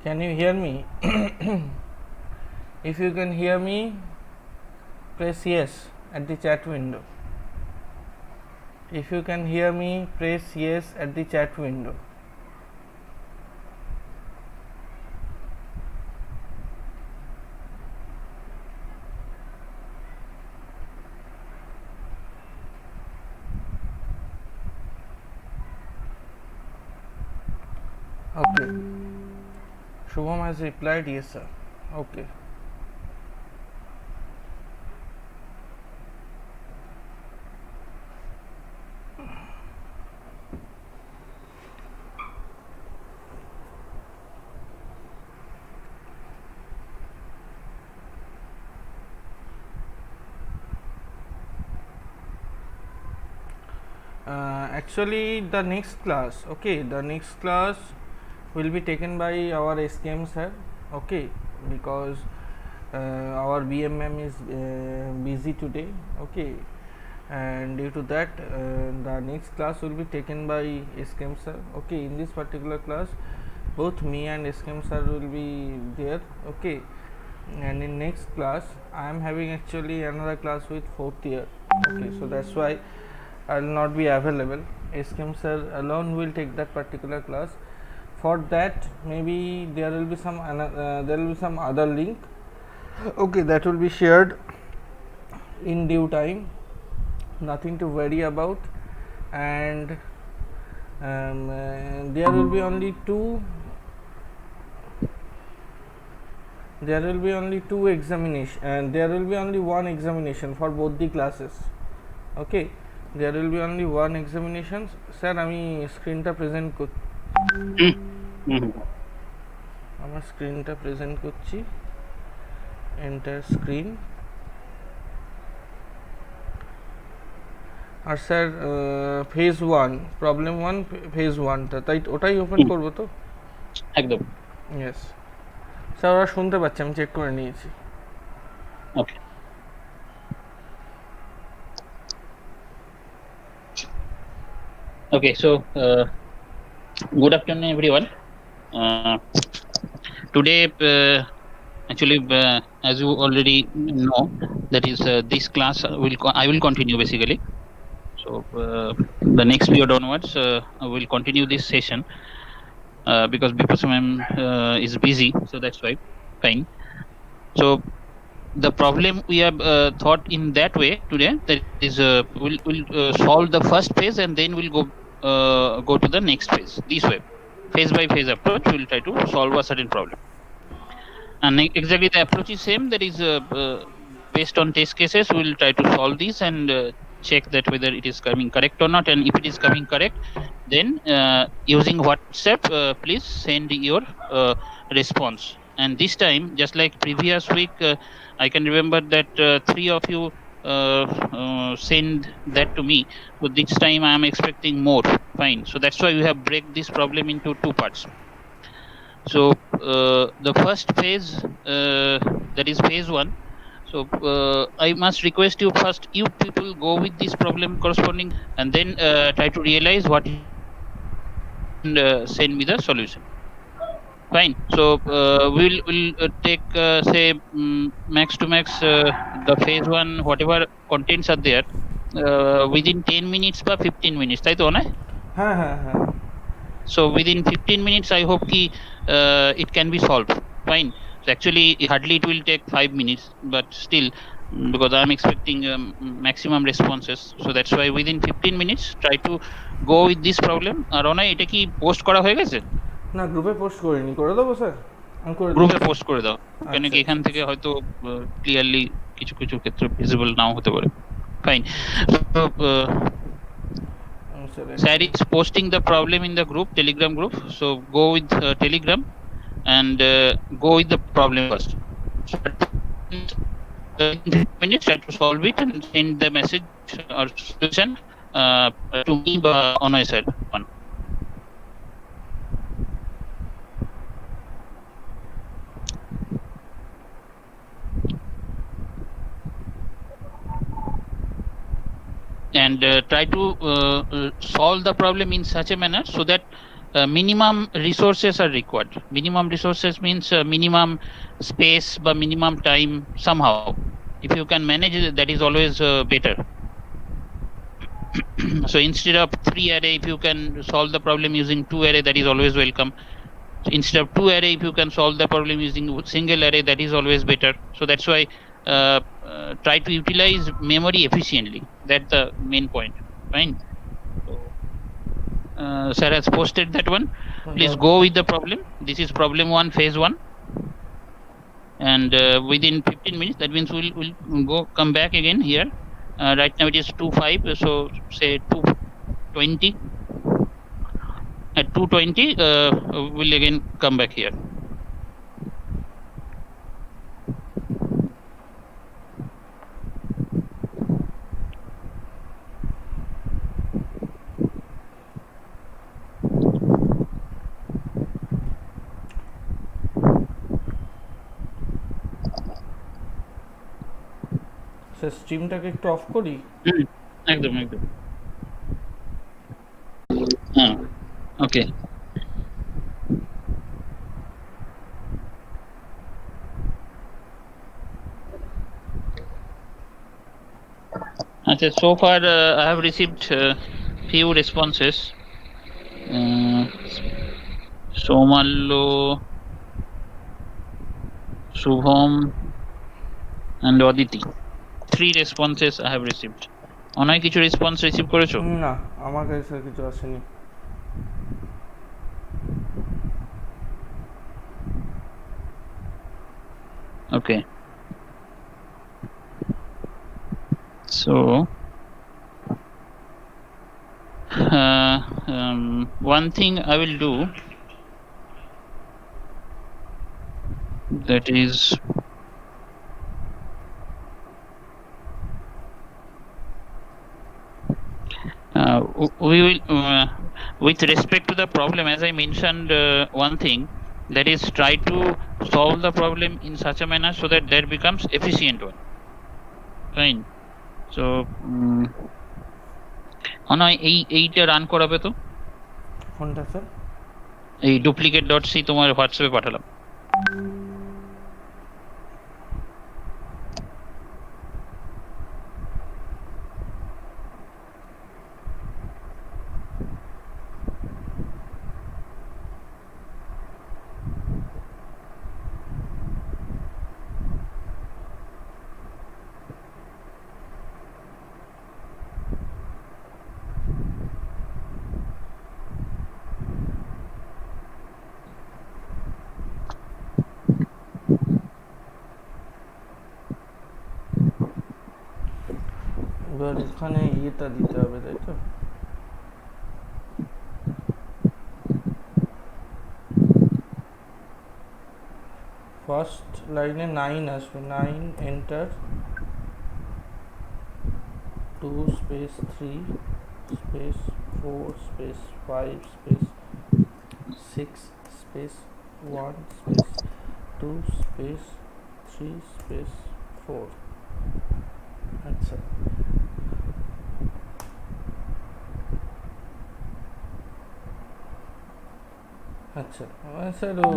Can you hear me? If you can hear me, press yes at the chat window. If you can hear me, press yes at the chat window. Okay. Shubham has replied yes, sir. Okay. Actually, the next class, okay, the next class will be taken by our SKM sir, okay, because our BMM is busy today, okay, and due to that, the next class will be taken by SKM sir, okay. In this particular class, both me and SKM sir will be there, okay, and in next class, I am having actually another class with 4th year, okay, so that's why I will not be available. SKM sir alone will take that particular class. For that, maybe there will be some other link. Okay, that will be shared in due time. Nothing to worry about, and there will be only two. There will be only two examination, and there will be only one examination for both the classes. Okay. There will be only one examination. Sir, আমি স্ক্রিনটা present করছি, আমার স্ক্রিনটা present করছি, enter screen. আর sir phase 1 problem 1 phase 1টা তাই ওটাই open করব তো একদম। ইয়েস স্যার, ওরা শুনতে পাচ্ছে, আমি চেক করে নিয়েছি। ওকে, okay, so good afternoon everyone. Today actually as you already know, that is this class I will continue basically. So the next period onwards I will continue this session because ma'am is busy, so that's why. Fine. So the problem we have thought in that way today, that is we'll solve the first phase and then we'll go to the next phase. This way, phase by phase approach, we'll try to solve a certain problem. And exactly the approach is same, that is based on test cases. We'll try to solve this and check that whether it is coming correct or not, and if it is coming correct, then using WhatsApp please send your response. And this time, just like previous week, I can remember that 3 of you send that to me. So this time I am expecting more. Fine. So that's why we have break this problem into 2 parts. So the first phase, that is phase 1. So I must request you first, you people go with this problem corresponding, and then try to realize what and send me the solution. Fine. So we'll take say max to max the phase 1 whatever contents are there within 10 minutes or 15 minutes, তাই তো না? হ্যাঁ হ্যাঁ হ্যাঁ। So within 15 minutes I hope ki it can be solved. Fine. So actually hardly it will take 5 minutes, but still because I am expecting maximum responses, so that's why within 15 minutes try to go with this problem. আর ওনা এটা কি post করা হয়ে গেছে? না, গ্রুপে post করিনি, করে দেবো স্যার? আমি করে গ্রুপে পোস্ট করে দাও, কেন কি এখান থেকে হয়তো ক্লিয়ারলি কিছু কিছু ক্ষেত্রে ভিজিবল নাও হতে পারে। Fine. Sir is posting the problem in the group, Telegram group. So go with Telegram and go with the problem first. In minutes try to solve it and send the message or solution to me on my side. One. And try to solve the problem in such a manner so that minimum resources are required. Minimum resources means minimum space but minimum time somehow. If you can manage it, that is always better. So instead of 3 array, if you can solve the problem using 2 array, that is always welcome. So instead of 2 array, if you can solve the problem using single array, that is always better. So that's why try to utilize memory efficiently. That's the main point. Fine. So, sir has posted that one. Please go with the problem. This is problem 1, phase 1. And within 15 minutes, that means we'll go come back again here. Right now it is 2:05, so say 2:20. At 2:20, we'll again come back here. Sir স্ট্রিমটাকে একটু off করি। একদম একদম। হ্যাঁ, ওকে। আচ্ছা, so far I have received few responses. Somallo, Shubham and Aditi. 3 responses I have received. অনেক কিছু response receive করেছো? না, আমার কাছে স্যার কিছু আসেনি। Okay. So one thing I will do, that is we will with respect to the problem, as I mentioned, one thing, that is try to solve the problem in such a manner so that that becomes efficient one. Fine. So Onoy এইটা run করাবে তো? কোনটা sir? এই duplicate.c তোমার হোয়াটসঅ্যাপে পাঠালাম। এবার এখানে ইয়েটা দিতে হবে, তাই তো? ফার্স্ট লাইনে 9 আসবে, 9 enter, 2 space 3 space 4 space 5 space 6 space 1 space 2 space 3 space 4। আচ্ছা, আচ্ছা স্যার, ও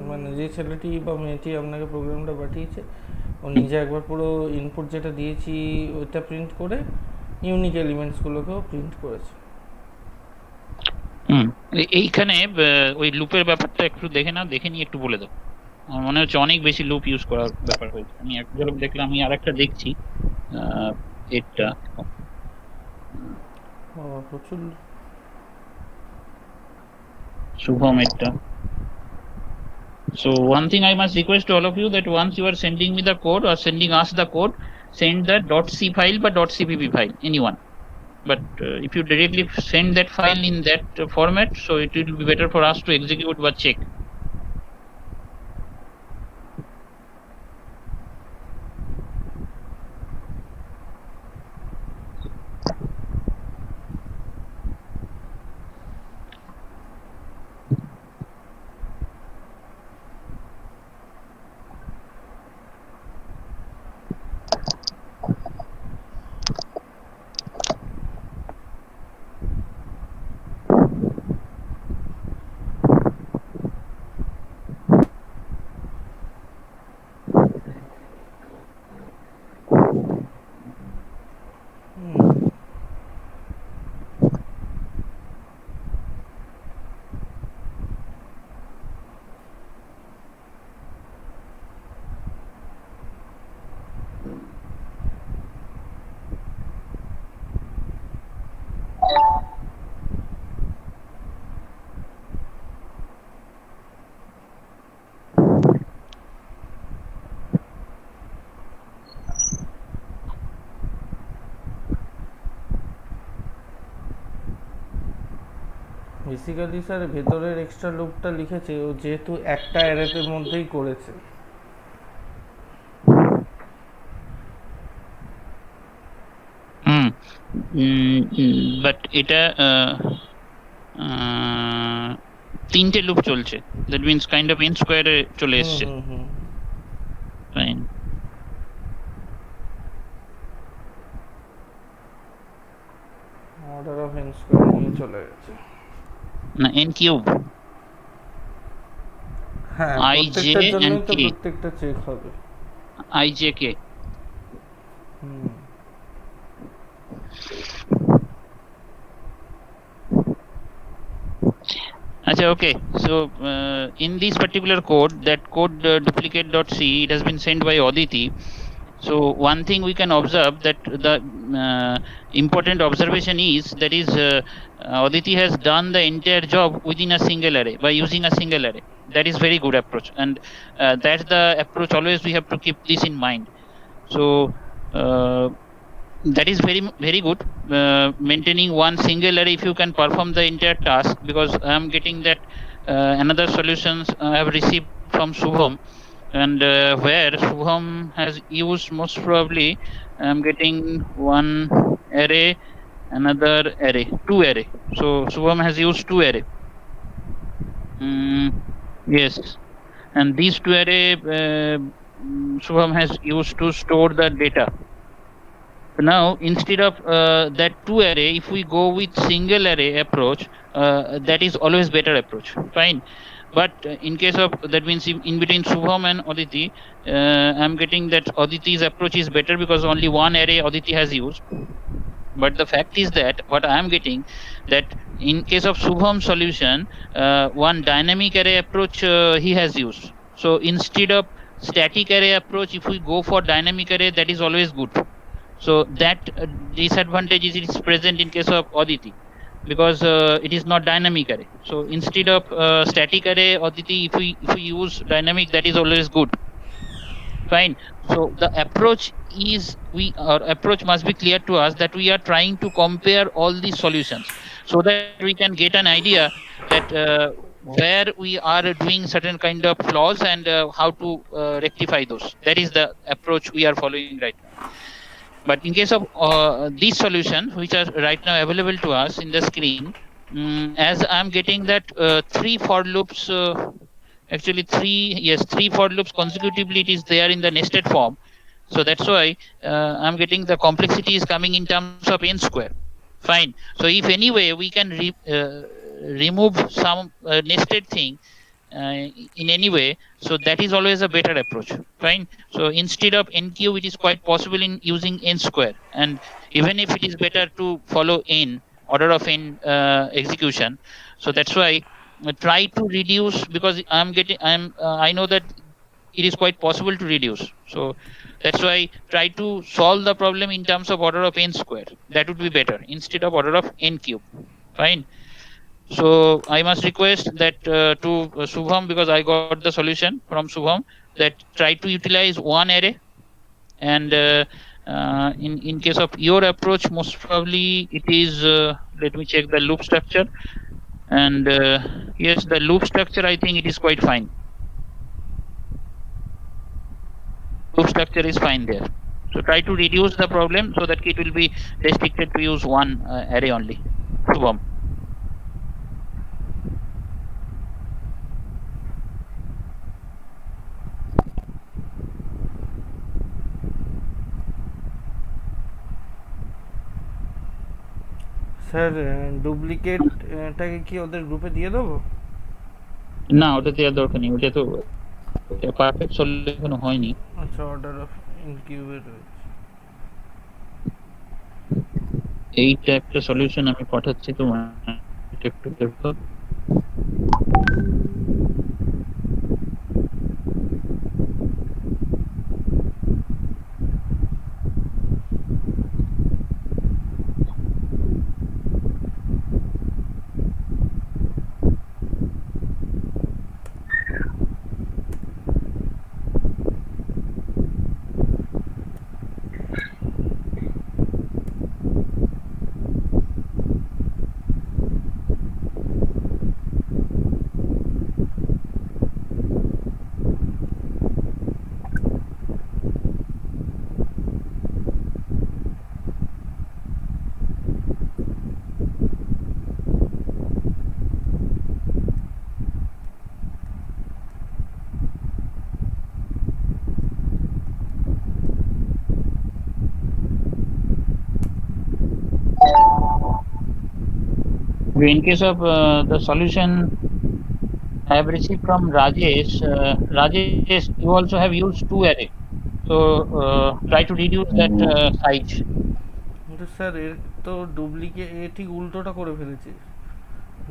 মানে যে ছেলেটি বা মেয়েটি আপনাকে প্রোগ্রামটা পাঠিয়েছে, ও নিজে একবার পুরো ইনপুট যেটা দিয়েছি ওইটা প্রিন্ট করে ইউনিক এলিমেন্টসগুলোকেও প্রিন্ট করেছে। এইখানে ওই লুপের ব্যাপারটা একটু দেখে নাও, দেখে নিয়ে একটু বলে দাও। আমার মনে হচ্ছে অনেক বেশি লুপ ইউজ করার ব্যাপার হয়েছে। আমি এক ঝলক দেখলাম, আমি আরেকটা দেখছি এটা প্রচুর Shubham Etta. So one thing I must request to all of you, that once you are sending me the code or sending us the code, send the .c file but .cpp file, anyone. But if you directly send that file in that format, so it will be better for us to execute but check. Basically sir ভেতরের extra লুপটা লিখেছে ও যেহেতু একটা অ্যারেতের মধ্যেই করেছে। But এটা তিনটে loop চলছে, that means kind of n স্কোয়ারে চলে এসছে। Fine, order of n square নিয়ে চলে গেছে। না n কিউব, হ্যাঁ I, J প্রত্যেকটার জন্যই and তো K, প্রত্যেকটা চেক হবে। I, J, K. Acha, okay. So in this particular code, that code duplicate.c, it has been sent by Aditi. So one thing we can observe, that the important observation is that is Aditi has done the entire job within a single array by using a single array. That is very good approach, and that's the approach always we have to keep this in mind. So that is very good. Maintaining one single array, if you can perform the entire task, because I am getting that another solutions I have received from Shubham, and where Shubham has used most probably I am getting one array, another array, two array. So Shubham has used two array. Yes, and these two array Shubham has used to store the data. Now instead of that two array, if we go with single array approach, that is always better approach. Fine, but in case of, that means in between Shubham and Aditi, I'm getting that Aditi's approach is better because only one array Aditi has used. But the fact is that what I am getting, that in case of Shubham solution, one dynamic array approach he has used. So instead of static array approach, if we go for dynamic array, that is always good. So that disadvantage is present in case of Aditi, because it is not dynamic array. So instead of static array, Aditi, if we use dynamic, that is always good. Fine. So the approach is, our approach must be clear to us, that we are trying to compare all these solutions so that we can get an idea that where we are doing certain kind of flaws and how to rectify those. That is the approach we are following right now. But in case of these solutions which are right now available to us in the screen, as I'm getting that three for loops, actually three for loops consecutively, it is there in the nested form. So that's why I'm getting the complexity is coming in terms of n square. Fine. So if anyway we can remove some nested thing in any way, so that is always a better approach. Fine. So instead of n cube, it is quite possible in using n square, and even if it is better to follow n order of n execution. So that's why try to reduce, because I know that it is quite possible to reduce. So that's why try to solve the problem in terms of order of n square. That would be better instead of order of n cube. Fine. So I must request that to Shubham, because I got the solution from Shubham, that try to utilize one array, and in case of your approach, most probably it is let me check the loop structure, and yes, the loop structure, I think it is quite fine. Loop structure is fine there. So try to reduce the problem so that it will be restricted to use one array only. Shubham. Sir ডুপ্লিকেটটাকে কি ওদের গ্রুপে দিয়ে দেবো? না, ওটা দেওয়ার দরকার নেই, ওটা তো পারফেক্ট সলিউশন হয়নি। আচ্ছা, অর্ডার অফ ইনকিউবে রয়েছে। এইটা একটা সলিউশন আমি পাঠাচ্ছি তোমার, একটু দেখো। In case of the solution I have received from Rajesh, Rajesh, you also have used two array. So try to reduce that size. কিন্তু স্যার এর তো ডুপ্লিকেট, এ ঠিক উল্টোটা করে ফেলেছে।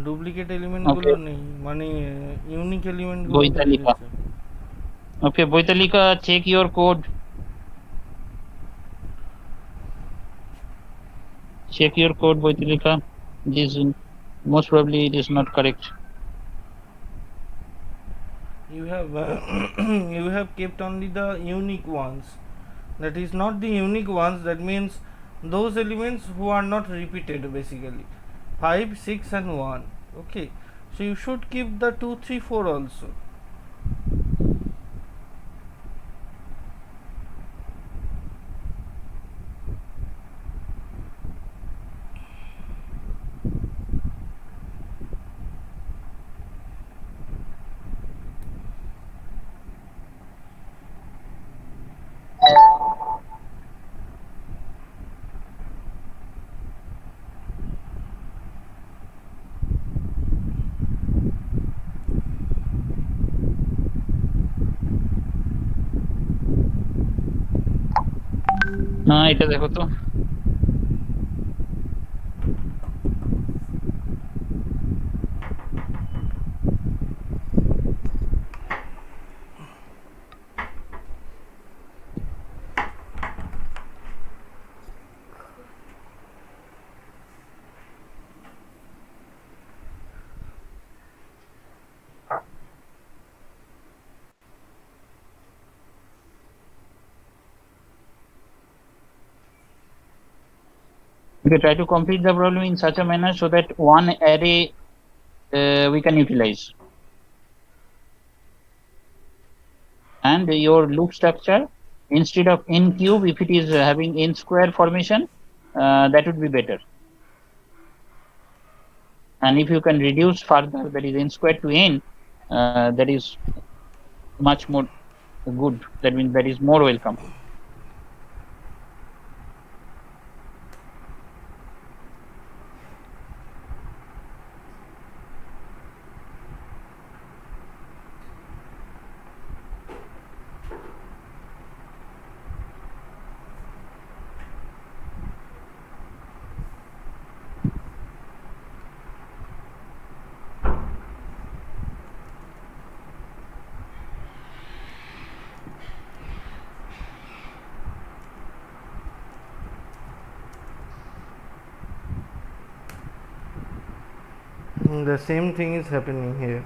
ডুপ্লিকেট এলিমেন্টগুলো Okay, নেই, মানে ইউনিক এলিমেন্টগুলো ফেলে Boitalika. দিয়েছে। Okay, Boitalika, check your code. Check your code, Boitalika. This most probably it is not correct. You have you have kept only the unique ones. That is not the unique ones, that means those elements who are not repeated, basically 5, 6 and 1. Okay, so you should keep the 2, 3, 4 also. না এটা দেখো তো। Okay, try to complete the problem in such a manner so that one array we can utilize. And your loop structure, instead of n cube, if it is having n square formation, that would be better. And if you can reduce further, that is n square to n, that is much more good. That means that is more welcome. The same thing is happening here.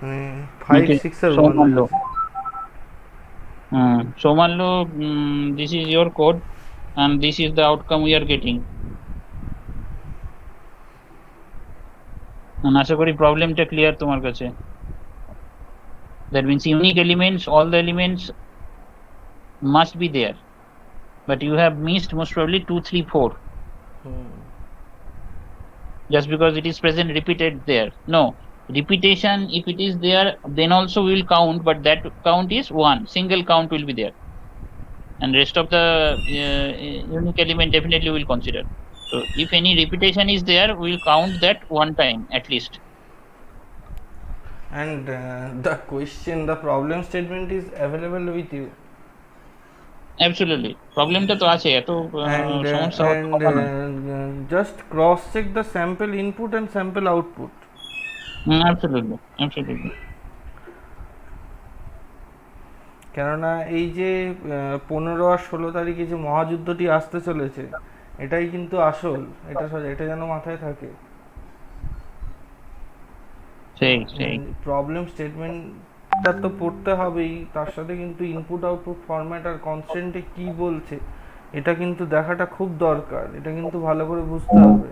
5, Okay. 6 or So 1 मान लो, is. so मान लो, this is your code and this is the outcome we are getting. And আশা করি প্রবলেমটা clear তোমার কাছে। That means unique elements, all the elements must be there, but you have missed most probably 2, 3, 4. Just because it is present repeated there. No, repetition, if it is there, then also we will count, but that count is one single count will be there, and rest of the unique element definitely we will consider. So if any repetition is there, we will count that one time at least. And the question, the problem statement is available with you. Absolutely, প্রবলেমটা তো আছে, এত সমস্যা হবে না। Just cross check the sample input and sample output. Absolutely, absolutely. কেননা এই যে 15 আর 16 তারিখে যে মহাযুদ্ধটি আসতে চলেছে, এটাই কিন্তু আসল, এটা যেন মাথায় থাকে। সেই প্রবলেম স্টেটমেন্টটা তো পড়তে হবেই, তার সাথে কিন্তু ইনপুট আউটপুট ফরম্যাট আর কনস্ট্যান্টে কি বলছে এটা কিন্তু দেখাটা খুব দরকার, এটা কিন্তু ভালো করে বুঝতে হবে।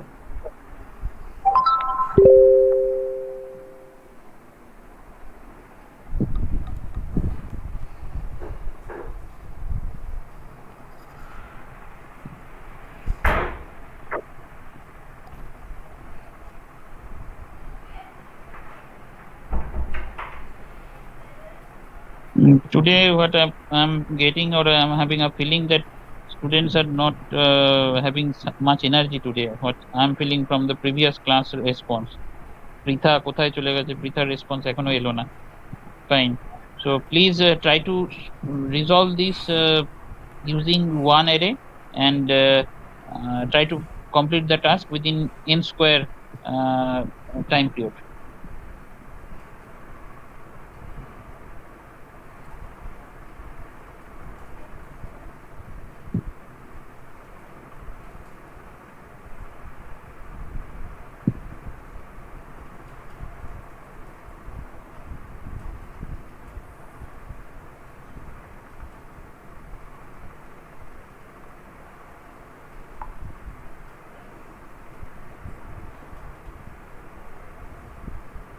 Today what I'm getting, or I'm having a feeling that students are not having much energy today. What I'm feeling from the previous class response. Pritha কোথায় চলে গেছে? Prithaর response এখনো এলো না. Fine. So please try to resolve this using one array and try to complete the task within n square time period.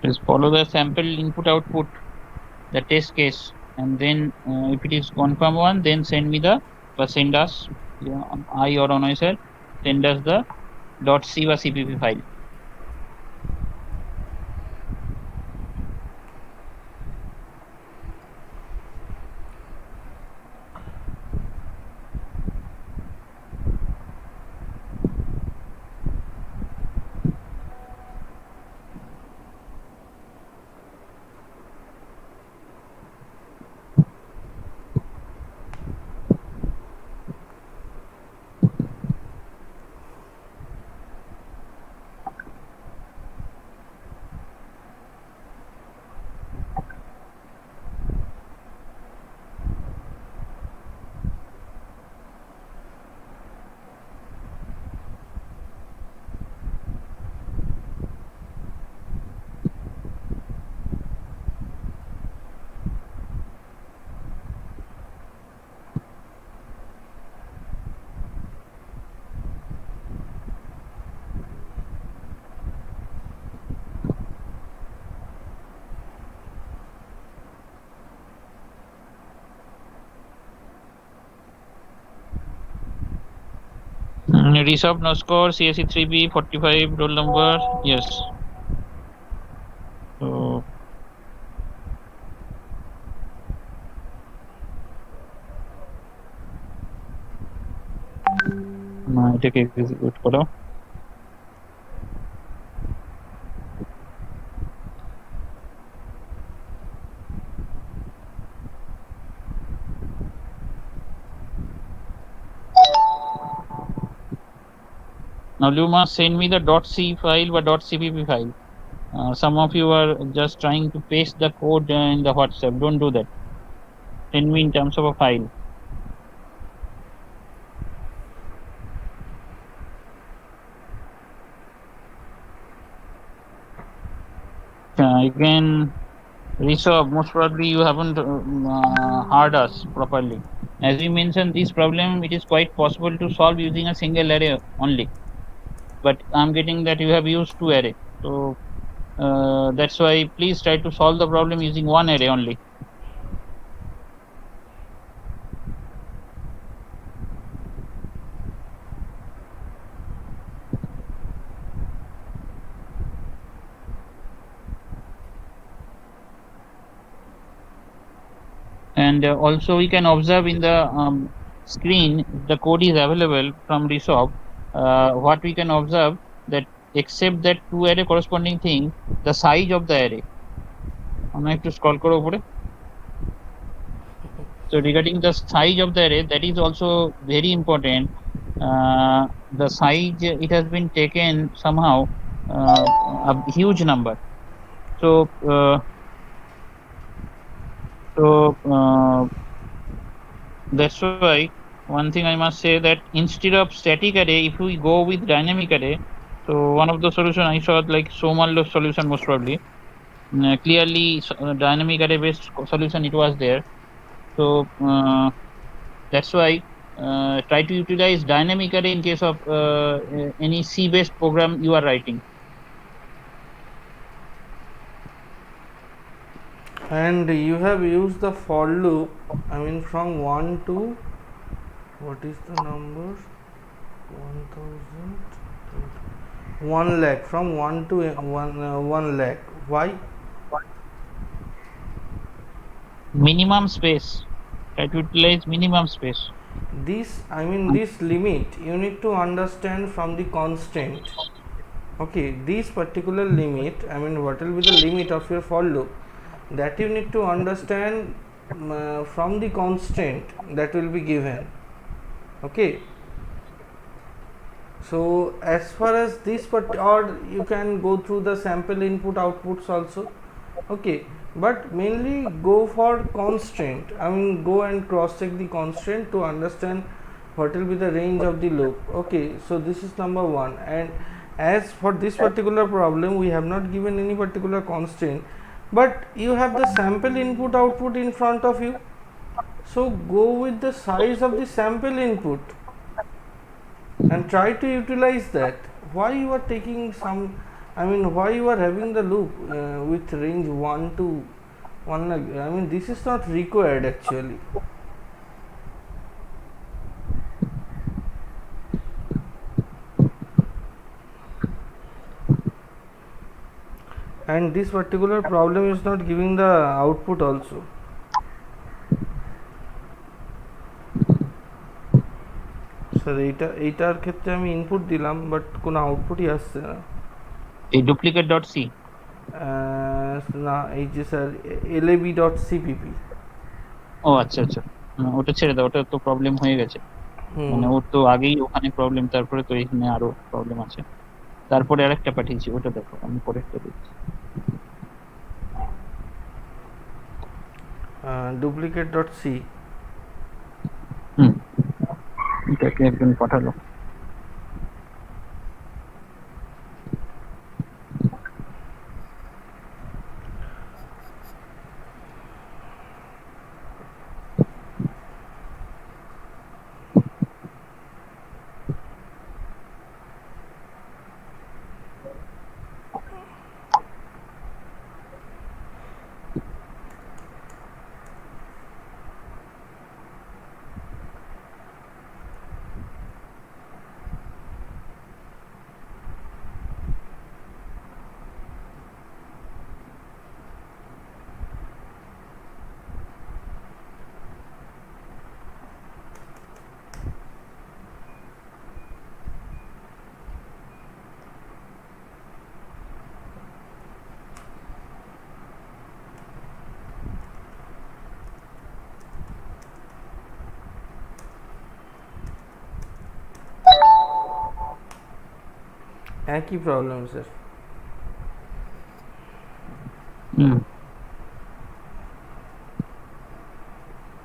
Just follow the sample input output, the test case, and then if it is confirm one, then send me the send us I or on sir, send us the .c or cpp file. Rishabh no score, CSE 3B 45 roll number. Yes. So এটাকে execute করো। Now you must send me the .c file or .cpp file. Some of you are just trying to paste the code in the WhatsApp. Don't do that. Send me in terms of a file. Again, Rishabh, most probably you haven't heard us properly. As we mentioned, this problem, it is quite possible to solve using a single array only. But I'm getting that you have used two array. So that's why please try to solve the problem using one array only. And also we can observe in the screen, the code is available from Rishabh. What we can observe that except that two array corresponding thing, the size of the array. I'm going to scroll over it. So regarding the size of the array, that is also very important. The size, it has been taken somehow a huge number. So that's why one thing I must say, that instead of static array, if we go with dynamic array, so one of the solution I saw, like Somal's solution most probably, clearly dynamic array based solution it was there. So that's why try to utilize dynamic array in case of any C based program you are writing. And you have used the for loop, I mean from 1 to, what is the number, 1000, 1 lakh, from 1 to 1 lakh. Why? Minimum space. Try to utilize minimum space. this, I mean this limit you need to understand from the constant. Okay, this particular limit, I mean what will be the limit of your for loop, that you need to understand from the constant that will be given. Okay, so as far as this or you can go through the sample input outputs also. Okay, but mainly go for constraint, I mean go and cross check the constraint to understand what will be the range of the loop. Okay, so this is number one. And as for this particular problem, we have not given any particular constraint, but you have the sample input output in front of you, so go with the size of the sample input and try to utilize that. Why you are taking some, I mean why you are having the loop with range 1 to 1, I mean this is not required actually. And this particular problem is not giving the output also. Sir এইটার ক্ষেত্রে আমি input দিলাম but কোনো আউটপুটই আসছে না। এই duplicate dot C না, এই যে স্যার lab.cpp। ও আচ্ছা আচ্ছা, ওটা ছেড়ে দাও, ওটা তো প্রবলেম হয়ে গেছে। মানে ওর তো আগেই ওখানে প্রবলেম, তারপরে তো এখানে আরো প্রবলেম আছে। তারপরে আরেকটা পাঠিয়েছি, ওটা দেখো, আমি পরেরটা দিচ্ছি। duplicate.c। এটাকে একজন পাঠালো। একই প্রবলেম স্যার।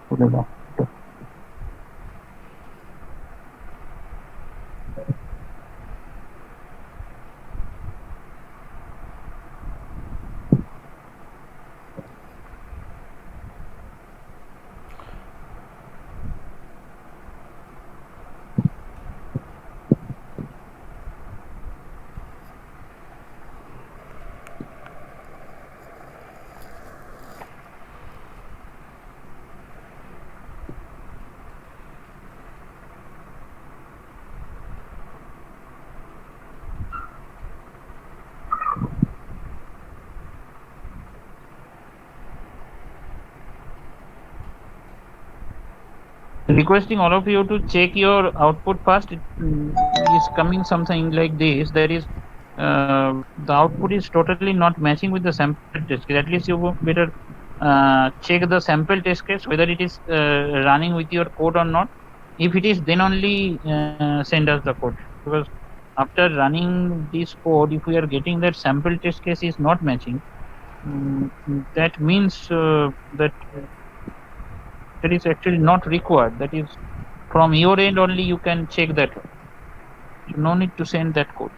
বলে দাও। Requesting all of you to check your output first. It is coming something like this, that is the output is totally not matching with the sample test case. At least you better check the sample test case whether it is running with your code or not. If it is, then only send us the code, because after running this code, if we are getting that sample test case is not matching, that means that is actually not required. That is, from your end only you can check that. So no need to send that code.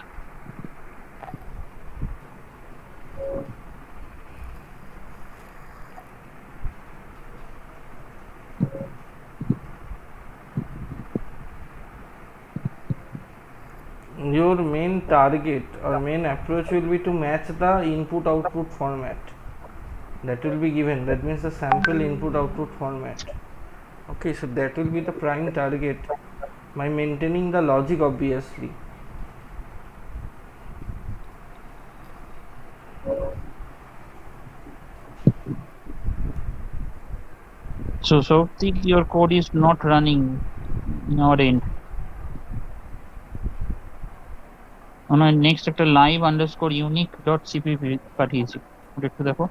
Your main target or main approach will be to match the input output format that will be given, that means the sample input output format. Okay, so that will be the prime target by maintaining the logic obviously. So if your code is not running in our end. আমার next একটা live underscore unique dot CPP পাঠিয়েছি, ওটা একটু দেখো।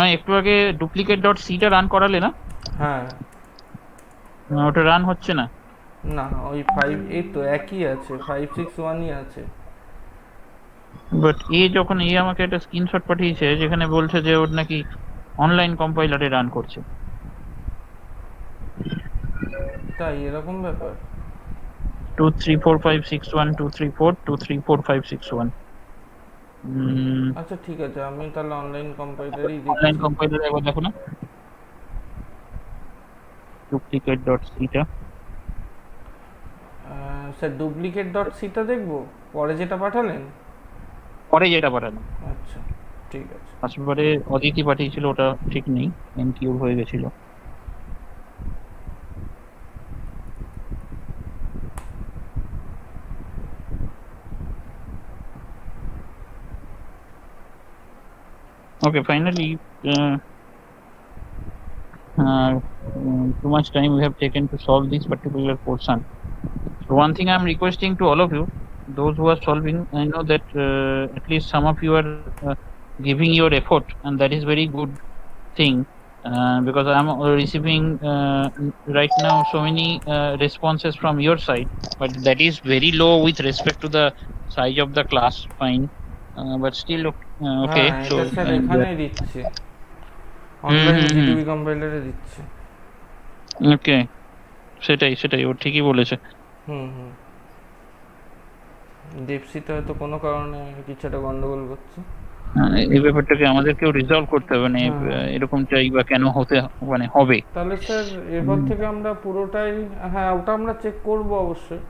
না একটু আগে duplicate dot সিটা রান করালে না? হ্যাঁ ওটা রান হচ্ছে না। না ওই 5 এই তো একই আছে, 561ই আছে। বাট যখন আমাকে একটা স্ক্রিনশট পাঠিয়েছে যেখানে বলছে যে ওর নাকি অনলাইন কম্পাইলারে রান করছে। তাই এরকম ব্যাপার? 234561234 2342561। আচ্ছা ঠিক আছে, আমি তাহলে অনলাইন কম্পাইলারই অনলাইন দেখছি। কম্পাইলারে একবার দেখো না, ডুপ্লিকেট ডট সিটা। স্যার ডুপ্লিকেট ডট সিটা দেখবো পরে যেটা পাঠালেন? পরে যেটা পাঠানো, আচ্ছা ঠিক আছে। আসলে অদিতি পাঠিয়েছিল, ওটা ঠিক নেই, এনকিউ হয়ে গেছিল। Okay, finally, too much time we have taken to solve this particular portion. So one thing I'm requesting to all of you, those who are solving, I know that at least some of you are giving your effort, and that is very good thing, because I'm receiving right now so many responses from your side, but that is very low with respect to the size of the class. Fine, but still okay. হ্যাঁ So এটা sir এখানেই দিচ্ছে, online GDB কম্পাইলারে দিচ্ছে। ওকে, সেটাই ও ঠিকই বলেছে। হুম হুম, দেবসিতে হয়তো কোনো কারণে কিছু একটা গন্ডগোল করছে। এই ব্যাপারটাকে আমাদেরকেও রিজলভ করতে হবে, মানে এরকমটাই বা কেন হতে মানে হবে। তাহলে স্যার এরপর থেকে আমরা পুরোটাই, হ্যাঁ ওটা আমরা চেক করব অবশ্যই,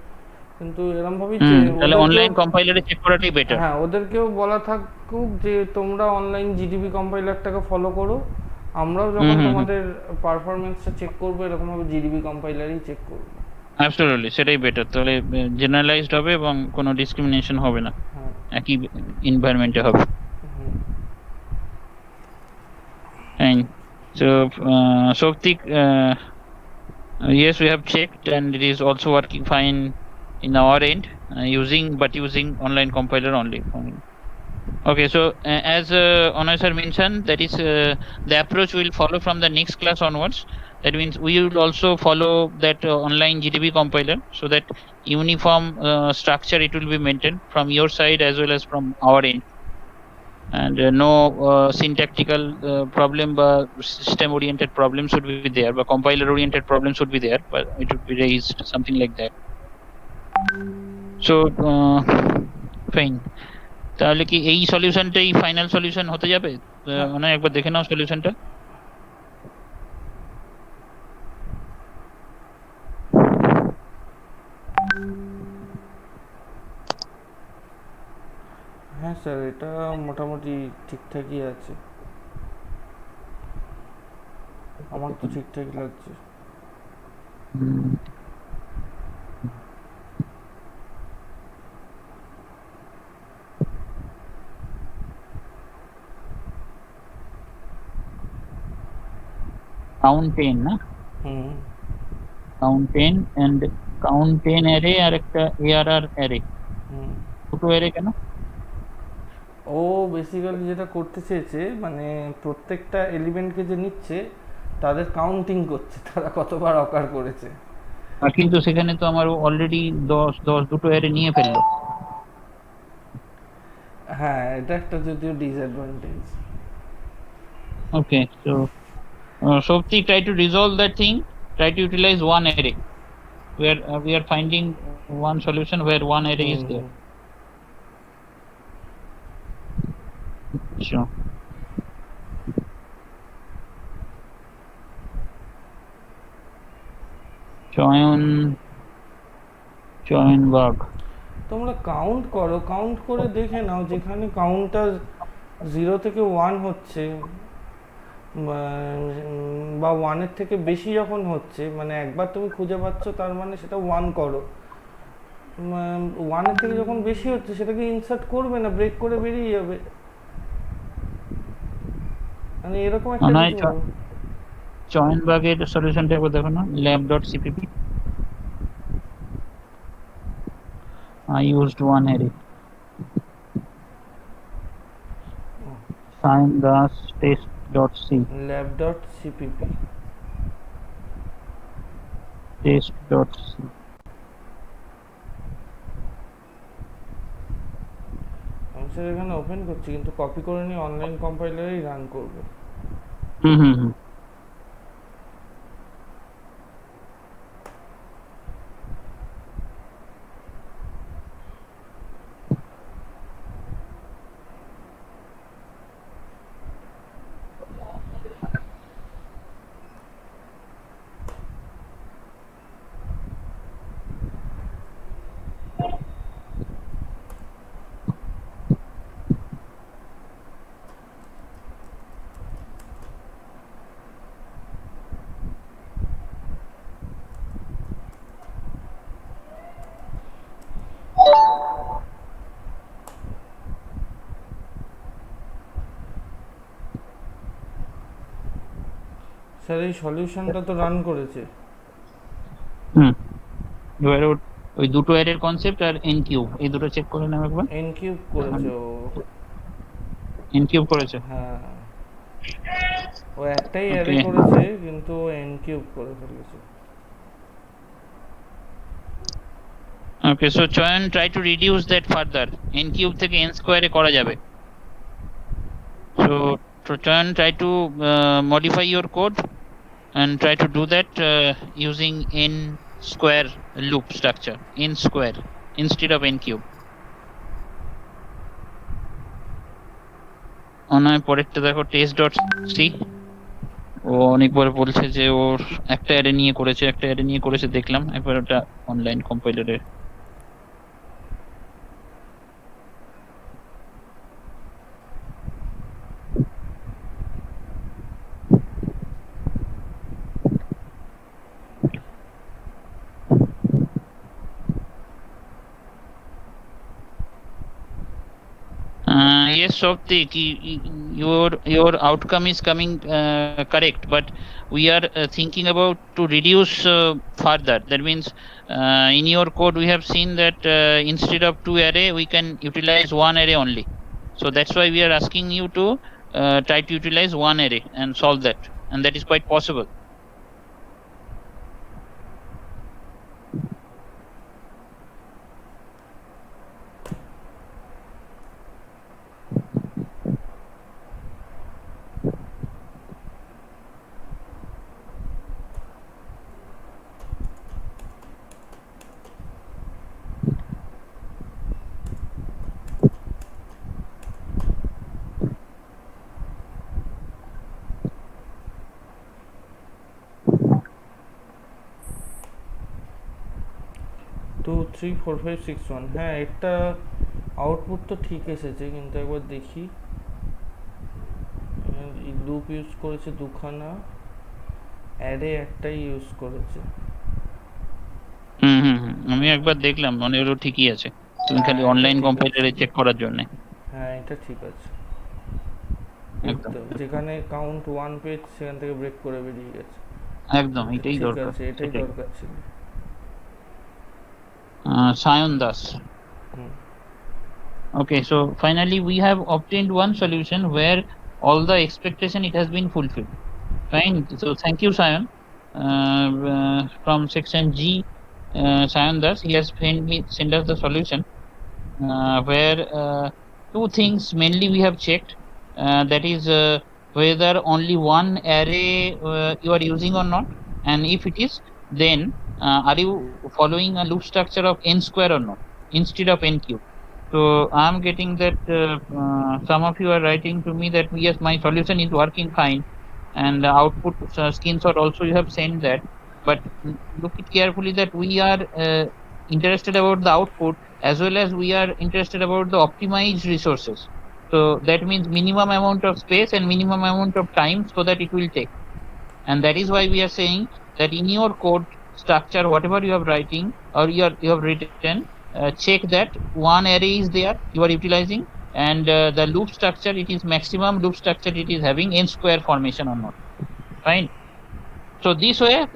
কিন্তু এরকম ভাবেই তাহলে অনলাইন কম্পাইলারে চেক করাটাই বেটার। হ্যাঁ ওদেরকেও বলা থাকুক যে তোমরা অনলাইন জিডিবি কম্পাইলারটাকে ফলো করো, আমরাও যখন তোমাদের পারফরমেন্সটা চেক করবো এরকম ভাবে জিডিবি কম্পাইলারই চেক করবো। অ্যাবসলিউটলি সেটাই বেটার, তাহলে জেনারেলাইজড হবে এবং কোনো ডিসক্রিমিনেশন হবে না, একই এনভায়রনমেন্টে হবে। Fine. So Softik, yes, we have checked and it is also working fine in our end, using online compiler only. Okay, so as Onay sir mentioned, that is the approach will follow from the next class onwards. That means we will also follow that online GDB compiler, so that uniform structure it will be maintained from your side as well as from our end, and no syntactical problem but system oriented problems should be there, but compiler oriented problems should be there, but it would be raised something like that. So fine, তাহলে কি এই সলিউশনটাই final solution হতে যাবে? মানে একবার দেখে নাও সলিউশনটা। হ্যাঁ স্যার এটা মোটামুটি ঠিকঠাকই আছে, আমার তো ঠিকঠাকই লাগছে। কাউন্ট 10 না? কাউন্ট 10 এন্ড কাউন্ট 10 অ্যারে আর একটা এআরআর অ্যারে, দুটো অ্যারে কেন? ও বেসিক্যালি যেটা করতে চেয়েছে মানে প্রত্যেকটা এলিমেন্টকে যে নিচ্ছে তাদের কাউন্টিং করছে, তারা কতবার অকার করেছে। কিন্তু সেখানে তো আমার অলরেডি 10 দুটো অ্যারে নিয়ে ফেললো। হ্যাঁ এটা একটা যদিও disadvantage. Okay, so Softik, try to resolve that thing, try to utilize one array where we are finding one solution where one array is there. Sure. Join bug. তোমরা কাউন্ট করো, count করে দেখে নাও যেখানে কাউন্টটা 0 থেকে 1 হচ্ছে বা 1-এর থেকে বেশি যখন হচ্ছে, মানে একবার তুমি খুঁজে পাচ্ছ তার মানে সেটা 1 করো। 1-এর থেকে যখন বেশি হচ্ছে সেটাকে ইনসার্ট করবে না, ব্রেক করে বেরিয়ে যাবে, মানে এরকম একটা নয় কিছু। চয়ন বাগের সলিউশনটা একবার দেখো না, lab.cpp. I used one array. Sign das test.c. lab.cpp test.c. আমি সেটা এখানে ওপেন করছি কিন্তু কপি করে নিয়ে অনলাইন কম্পাইলারেই রান করবো। হুম। স্যার এই সলিউশনটা তো রান করেছে। এবারে ওই দুটো অ্যারের কনসেপ্ট আর এন কিউব এই দুটো চেক করে নাও একবার। এন কিউব করেছে ও। এন কিউব করেছে? হ্যাঁ, ও একটাই অ্যারে করেছে কিন্তু ও এন কিউব করে ফেলেছে। ওকে, সো চয়ন try to reduce that further. N cube থেকে এন স্কোয়ারে করা যাবে। So Chayana, try to modify your code and try to do that using n square loop structure, n square instead of n cube. Onoy পরেরটা দেখো test.c। ও অনেকবার বলছে যে ওর একটা অ্যারে নিয়ে করেছে দেখলাম, একবার ওটা online কম্পাইলারে। Yes, Soptik, your outcome is coming correct, but we are thinking about to reduce further. That means in your code we have seen that instead of 2 array we can utilize 1 array only. So that's why we are asking you to try to utilize 1 array and solve that, and that is quite possible. Two three four five six one, হ্যাঁ এটা output তো ঠিক এসেছে কিন্তু একবার দেখি। Loop use করেছে দুখানা, অ্যারে একটাই ইউজ করেছে। আমি একবার দেখলাম, মনে হলো ঠিকই আছে, তুমি খালি অনলাইন কম্পাইলারে চেক করার জন্য। হ্যাঁ এটা ঠিক আছে, একদম যেখানে কাউন্ট 1 পেজ সেখান থেকে ব্রেক করে বেরিয়ে গেছে। একদম এটাই দরকার, এটাই দরকার ছিল। Sayan Das. Okay, so finally we have obtained one solution where all the expectation it has been fulfilled. Fine. So thank you, Sayan. From section G, Sayan Das, he has sent us the solution where two things mainly we have checked. That is whether only one array you are using or not, and if it is, then are you following a loop structure of n square or not instead of n cube. So I am getting that some of you are writing to me that yes, my solution is working fine, and the output screenshot also you have sent that, but look it carefully that we are interested about the output as well as we are interested about the optimized resources. So that means minimum amount of space and minimum amount of time so that it will take. And that is why we are saying that in your code structure, whatever you have writing or you have written, check that one array is there you are utilizing, and the loop structure, it is maximum loop structure it is having n square formation or not. Fine. So this way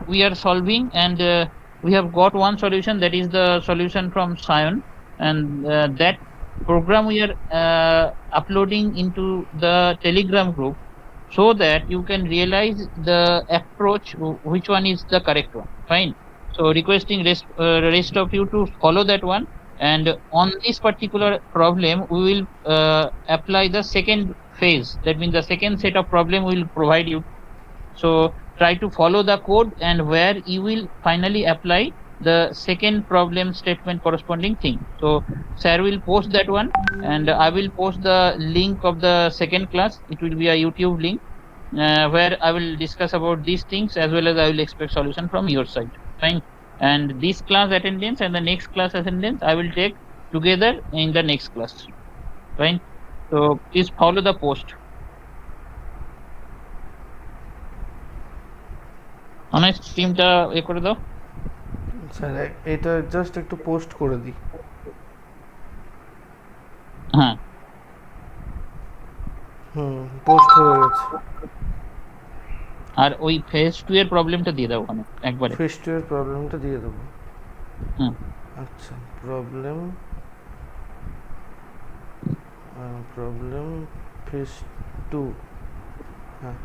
we are solving, and we have got one solution, that is the solution from Sion, and that program we are uploading into the Telegram group so that you can realize the approach which one is the correct one. Fine. So requesting rest of you to follow that one, and on this particular problem we will apply the second phase, that means the second set of problem we will provide you. So try to follow the code, and where you will finally apply the second problem statement corresponding thing. So sir will post that one, and I will post the link of the second class. It will be a YouTube link where I will discuss about these things, as well as I will expect solution from your side. Fine. And this class attendance and the next class attendance I will take together in the next class. Fine. So please follow the post. অনেক স্ট্রিমটা এ করে দাও। Sir এটা just একটু post করে দিই। হ্যাঁ post হয়ে গেছে। আর ওই ফেজ 2 এর প্রবলেমটা দিয়ে দাও ওখানে একবারে। ফেজ 2 এর প্রবলেমটা দিয়ে দেবো। হুম আচ্ছা, প্রবলেম ফেজ 2, হ্যাঁ।